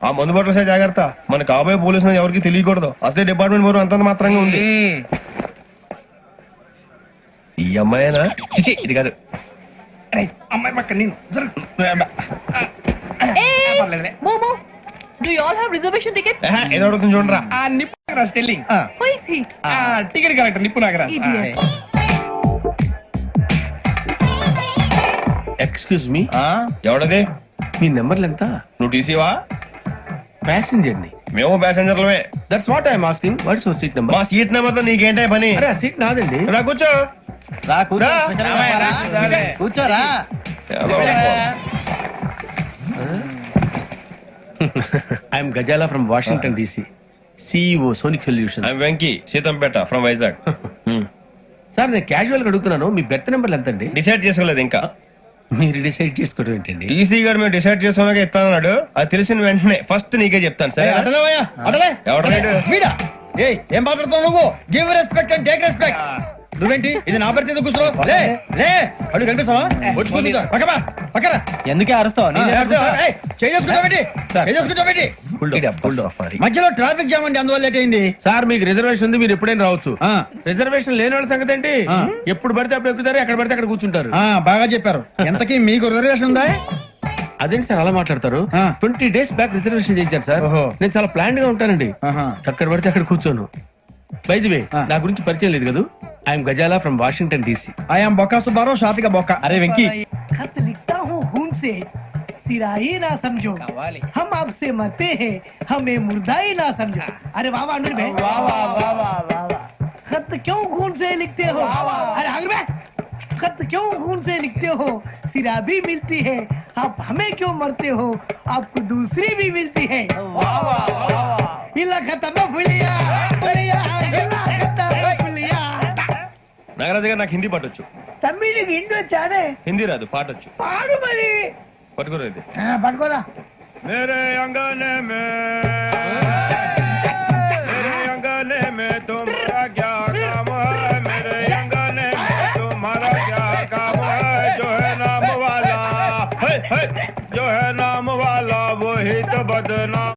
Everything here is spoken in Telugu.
ఆ మందు బట్టలసే జాగ్రత్త. మన కాబోయే పోలీసులు ఎవరికి తెలియకూడదు. అసలే డిపార్ట్మెంట్ బోరు అంతంత మాత్రంగా ఉంది. ఈ అమ్మాయినా? చిచి ఇది కాదు. అమ్మాయి పక్క నేను Do you all have reservation tickets? ఏదో అడుగుతుంది చూడరా. నిప్పు Nagaraj telling. Who is he? Ticket correct నిప్పు నాగరాజ్. Idiot. ఎక్స్క్యూజ్ మీ, ఎవడది? మీ నెంబర్లు ఎంత? నువ్వు టీసీవా? ప్యాసింజర్ ని. మేము ప్యాసెంజర్లమే. That's what I'm asking. What's your seat number? మా సీట్ నెంబర్ తో నీకేంటే పని? అరే ఆ సీట్ నాదండి. రా కూర్చో. కూర్చోరా. I'm Gazala from Washington DC, CEO Sonic Solution. I'm Venky Seethampeta from Vizag. Sir నేను క్యాజువల్ గా అడుగుతున్నాను, మీ బెర్త్ నెంబర్లు ఎంత అండి? డిసైడ్ చేసుకోలేదు ఇంకా. మీరు డిసైడ్ చేసుకోవడం ఏంటండి? టీసీ గారు మేము డిసైడ్ చేసుకున్నాక ఇస్తానన్నాడు. అది తెలిసిన వెంటనే ఫస్ట్ నీకే చెప్తాను. సరే ఏం మాట్లాడుతావు నువ్వు? Give respect and take respect. నువ్వేంటి ఇది నా పరిస్థితి ఎందుకు కూర్చో? లే అడుగు కనిపిస్తావా? వచ్చి కూర్చుంటా. పక్కరా. ఎందుకే అరుస్తావు? మధ్యలో ట్రాఫిక్ జామ్ అండి, అందువల్ల లేట్ అయింది. సార్ మీకు రిజర్వేషన్ ఉంది, మీరు ఎప్పుడైనా రావచ్చు. రిజర్వేషన్ లేని వాళ్ళ సంగతి ఏంటి? ఎప్పుడు పడితే అప్పుడు ఎక్కుతారు, ఎక్కడ పడితే అక్కడ కూర్చుంటారు. బాగా చెప్పారు. ఎంతకీ మీకు రిజర్వేషన్ ఉందా? అదేంటి సార్ అలా మాట్లాడతారు? 20 days బ్యాక్ రిజర్వేషన్ చేయించారు సార్. నేను చాలా ప్లాన్డ్ గా ఉంటానండి. ఎక్కడ పడితే అక్కడ కూర్చోను. బై ది వే, నా గురించి పరిచయం లేదు కదా. I'm Gazala from Washington DC. I'm Bokka Subbarao, షాతిక బొక్క. अरे वेंकी, खत लिखता हूँ खून से, सिरा ही ना समझो, हम आपसे मरते हैं, हमें मुर्दा ही ना समझो. अरे वाह वाह अनुर भाई, वाह वाह वाह वाह वाह वाह. खत क्यों खून से लिखते हो? अरे अनुर भाई, खत क्यों खून से लिखते हो? सिरा भी मिलती है, आप हमें क्यों मरते हो? आपको दूसरी भी मिलती है. वाह वाह वाह. इला खत्म फुलिया फुलिया, इला खत्म फुलिया. నాగరాజు గారు నాకు హిందీ పాటొచ్చు. తమ్మిడికి హిందీ వచ్చానే? హిందీ రాదు, పాటొచ్చు. పాడు మరి. పట్టుకోలేదు. పట్టుకోరా. మేరే అంగనే మే